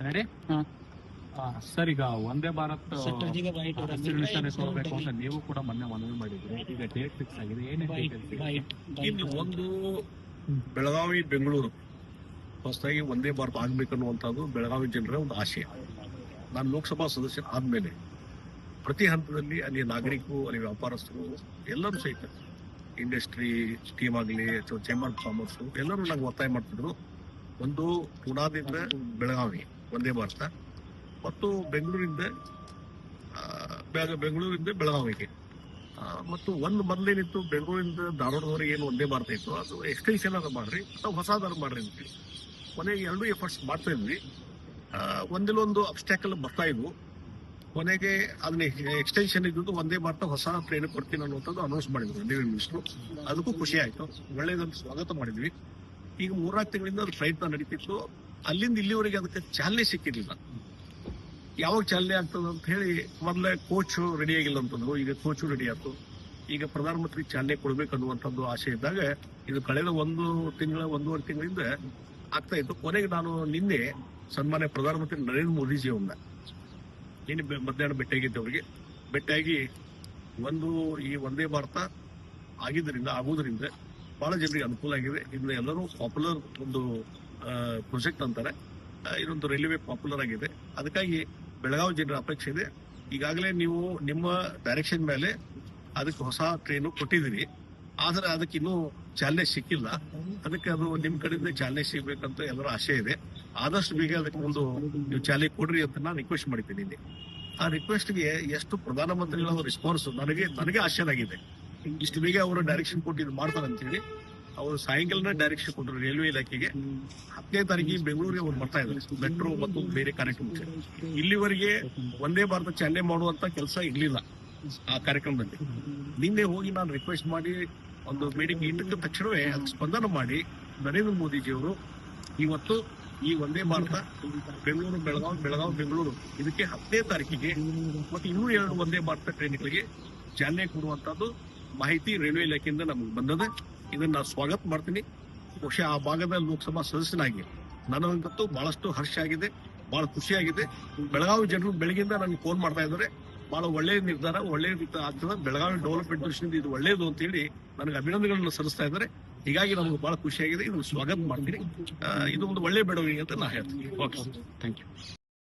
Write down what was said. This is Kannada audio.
ರೆಡಿ? ಸರ್, ಈಗ ಒಂದೇ ಭಾರತ್ ಹಸಿರು ನಿಶಾನೆ ತಗೋಬೇಕು ಅಂತ ನೀವು ಕೂಡ ಮೊನ್ನೆ ಮನವಿ ಮಾಡಿದ್ರಿ. ಈಗ ಡೇಟ್ ಫಿಕ್ಸ್ ಆಗಿದೆ, ಇಲ್ಲಿ ಒಂದು ಬೆಳಗಾವಿ ಬೆಂಗಳೂರು ಹೊಸದಾಗಿ ಒಂದೇ ಭಾರತ ಆಗ್ಬೇಕನ್ನುವಂಥದ್ದು ಬೆಳಗಾವಿ ಜನರ ಒಂದು ಆಶಯ. ನಾನು ಲೋಕಸಭಾ ಸದಸ್ಯ ಆದ್ಮೇಲೆ ಪ್ರತಿ ಹಂತದಲ್ಲಿ ಅಲ್ಲಿ ನಾಗರಿಕರು, ಅಲ್ಲಿ ವ್ಯಾಪಾರಸ್ಥರು ಎಲ್ಲರೂ ಸಹಿತ ಇಂಡಸ್ಟ್ರಿ ಟೀಮ್ ಆಗಲಿ ಅಥವಾ ಚೇಂಬರ್ ಆಫ್ ಕಾಮರ್ಸ್ ಎಲ್ಲರೂ ನಂಗೆ ಒತ್ತಾಯ ಮಾಡ್ತಿದ್ರು. ಒಂದು ಪುಣಾದಿಂದ ಬೆಳಗಾವಿ ಒಂದೇ ಭಾರತ ಮತ್ತು ಬೆಂಗಳೂರಿಂದ ಬೆಳಗಾವಿಗೆ ಮತ್ತು ಒಂದು ಮೊದಲೇನಿತ್ತು ಬೆಂಗಳೂರಿಂದ ಧಾರವಾಡದವರೆಗೆ ಏನು ಒಂದೇ ಭಾರತ ಇತ್ತು, ಅದು ಎಕ್ಸ್ಟೆನ್ಷನ್ ಅದ ಮಾಡ್ರಿ ಅಥವಾ ಹೊಸದಾರು ಮಾಡ್ರಿ ಅಂತೇಳಿ ಕೊನೆಗೆ ಎರಡೂ ಎಫರ್ಟ್ಸ್ ಮಾಡ್ತಾ ಇದ್ವಿ. ಒಂದಿಲ್ಲೊಂದು ಅಬ್ಸ್ಟ್ಯಾಕಲ್ ಬರ್ತಾ ಇದ್ವು. ಕೊನೆಗೆ ಅದನ್ನ ಎಕ್ಸ್ಟೆನ್ಷನ್ ಇದ್ದು ಒಂದೇ ಭಾರತ ಹೊಸ ಟ್ರೈನ್ ಕೊಡ್ತೀನಿ ಅನ್ನುವಂಥದ್ದು ಅನೌನ್ಸ್ ಮಾಡಿದ್ರು ರೈಲ್ವೆ ಮಿನಿಸ್ಟ್ರು. ಅದಕ್ಕೂ ಖುಷಿ ಆಯ್ತು, ಒಳ್ಳೇದಂತ ಸ್ವಾಗತ ಮಾಡಿದ್ವಿ. ಈಗ 3-4 ತಿಂಗಳಿಂದ ಅದು ಪ್ರಯತ್ನ ನಡೀತಿತ್ತು. ಅಲ್ಲಿಂದ ಇಲ್ಲಿವರೆಗೆ ಅದಕ್ಕೆ ಚಾಲನೆ ಸಿಕ್ಕಿರಲಿಲ್ಲ. ಯಾವಾಗ ಚಾಲನೆ ಆಗ್ತದೆ ಅಂತ ಹೇಳಿ ಮೊದಲೇ ಕೋಚು ರೆಡಿ ಆಗಿಲ್ಲ ಅಂತಂದ್ರು. ಈಗ ಕೋಚು ರೆಡಿ ಆಯ್ತು. ಈಗ ಪ್ರಧಾನಮಂತ್ರಿ ಚಾಲನೆ ಕೊಡ್ಬೇಕನ್ನುವಂಥದ್ದು ಆಸೆ ಇದ್ದಾಗ ಇದು ಕಳೆದ 1.5 ತಿಂಗಳಿಂದ ಆಗ್ತಾ ಇತ್ತು. ಕೊನೆಗೆ ನಾನು ನಿನ್ನೆ ಸನ್ಮಾನ್ಯ ಪ್ರಧಾನಮಂತ್ರಿ ನರೇಂದ್ರ ಮೋದಿಜಿ ಅವ್ರನ್ನ ನಿನ್ನೆ ಮಧ್ಯಾಹ್ನ ಭೇಟಿಯಾಗಿದ್ದೆ. ಅವರಿಗೆ ಭೇಟಿಯಾಗಿ ಈ ಒಂದೇ ಭಾರತ ಆಗುವುದರಿಂದ ಬಹಳ ಜನರಿಗೆ ಅನುಕೂಲ ಆಗಿದೆ. ಇದನ್ನ ಎಲ್ಲರೂ ಪಾಪ್ಯುಲರ್ ಒಂದು ಪ್ರೊಜೆಕ್ಟ್ ಅಂತಾರೆ. ಇದೊಂದು ರೈಲ್ವೆ ಪಾಪ್ಯುಲರ್ ಆಗಿದೆ. ಅದಕ್ಕಾಗಿ ಬೆಳಗಾವಿ ಜನರ ಅಪೇಕ್ಷೆ ಇದೆ. ಈಗಾಗಲೇ ನೀವು ನಿಮ್ಮ ಡೈರೆಕ್ಷನ್ ಮೇಲೆ ಅದಕ್ಕೆ ಹೊಸ ಟ್ರೈನು ಕೊಟ್ಟಿದ್ದೀರಿ, ಆದ್ರೆ ಅದಕ್ಕೆ ಇನ್ನೂ ಚಾಲನೆ ಸಿಕ್ಕಿಲ್ಲ. ಅದಕ್ಕೆ ಅದು ನಿಮ್ ಕಡೆಯಿಂದ ಚಾಲನೆ ಸಿಗ್ಬೇಕಂತ ಎಲ್ಲರ ಆಶೆ ಇದೆ. ಆದಷ್ಟು ಬೇಗ ಅದಕ್ಕೆ ಒಂದು ನೀವು ಚಾಲನೆ ಕೊಡ್ರಿ ಅಂತ ನಾನು ರಿಕ್ವೆಸ್ಟ್ ಮಾಡಿದ್ದೀನಿ. ಆ ರಿಕ್ವೆಸ್ಟ್ಗೆ ಎಷ್ಟು ಪ್ರಧಾನಮಂತ್ರಿಗಳ ರೆಸ್ಪಾನ್ಸ್ ನನಗೆ ಆಶ್ಚರ್ಯ. ಇಷ್ಟು ಬೇಗ ಅವರು ಡೈರೆಕ್ಷನ್ ಕೊಟ್ಟಿದ್ದು ಮಾಡ್ತಾರೆ ಅಂತ ಹೇಳಿ ಅವರು ಸಾಯಂಕಾಲನೇ ಡೈರೆಕ್ಷನ್ ಕೊಟ್ಟರು ರೈಲ್ವೆ ಇಲಾಖೆಗೆ. 10ನೇ ತಾರೀಕಿಗೆ ಬೆಂಗಳೂರಿಗೆ ಅವ್ರು ಬರ್ತಾ ಇದ್ದಾರೆ ಮೆಟ್ರೋ ಮತ್ತು ಬೇರೆ ಕಾರ್ಯಕ್ರಮಕ್ಕೆ. ಇಲ್ಲಿವರೆಗೆ ಒಂದೇ ಭಾರತ ಚಾಲನೆ ಮಾಡುವಂತ ಕೆಲಸ ಇರ್ಲಿಲ್ಲ ಆ ಕಾರ್ಯಕ್ರಮದಲ್ಲಿ. ನಿನ್ನೆ ಹೋಗಿ ನಾನು ರಿಕ್ವೆಸ್ಟ್ ಮಾಡಿ ಒಂದು ಮೀಟಿಂಗ್ ಇಟ್ಟಿದ್ದ ತಕ್ಷಣವೇ ಅದಕ್ಕೆ ಸ್ಪಂದನ ಮಾಡಿ ನರೇಂದ್ರ ಮೋದಿಜಿಯವರು ಇವತ್ತು ಈ ಒಂದೇ ಭಾರತ ಬೆಳಗಾವಿ ಬೆಂಗಳೂರು ಇದಕ್ಕೆ 10ನೇ ತಾರೀಕಿಗೆ ಮತ್ತು ಇನ್ನೂ 2 ಒಂದೇ ಭಾರತ ಟ್ರೈನ್ಗಳಿಗೆ ಚಾಲನೆ ಕೊಡುವಂತದ್ದು ಮಾಹಿತಿ ರೈಲ್ವೆ ಇಲಾಖೆಯಿಂದ ನಮಗೆ ಬಂದದೆ. ಇದನ್ನ ನಾನು ಸ್ವಾಗತ ಮಾಡ್ತೀನಿ. ಬಹುಶಃ ಆ ಭಾಗದ ಲೋಕಸಭಾ ಸದಸ್ಯನಾಗಿ ನನಗಂತೂ ಬಹಳಷ್ಟು ಹರ್ಷ ಆಗಿದೆ, ಬಹಳ ಖುಷಿಯಾಗಿದೆ. ಬೆಳಗಾವಿ ಜನರು ಬೆಳಗಿಂದ ನನಗೆ ಫೋನ್ ಮಾಡ್ತಾ ಇದ್ದಾರೆ, ಬಹಳ ಒಳ್ಳೆಯ ನಿರ್ಧಾರ, ಒಳ್ಳೆಯ ಆಗ್ತದೆ, ಬೆಳಗಾವಿ ಡೆವಲಪ್ಮೆಂಟ್ ದೃಷ್ಟಿಯಿಂದ ಇದು ಒಳ್ಳೆಯದು ಅಂತ ಹೇಳಿ ನನಗೆ ಅಭಿನಂದನೆಗಳನ್ನು ಸಲ್ಲಿಸ್ತಾ ಇದ್ದಾರೆ. ಹೀಗಾಗಿ ನಮಗೆ ಬಹಳ ಖುಷಿಯಾಗಿದೆ. ಇದನ್ನು ಸ್ವಾಗತ ಮಾಡ್ತೀನಿ. ಇದು ಒಂದು ಒಳ್ಳೆಯ ಬೆಳವಣಿಗೆ ಅಂತ ನಾ ಹೇಳ್ತೀನಿ. Okay, thank you.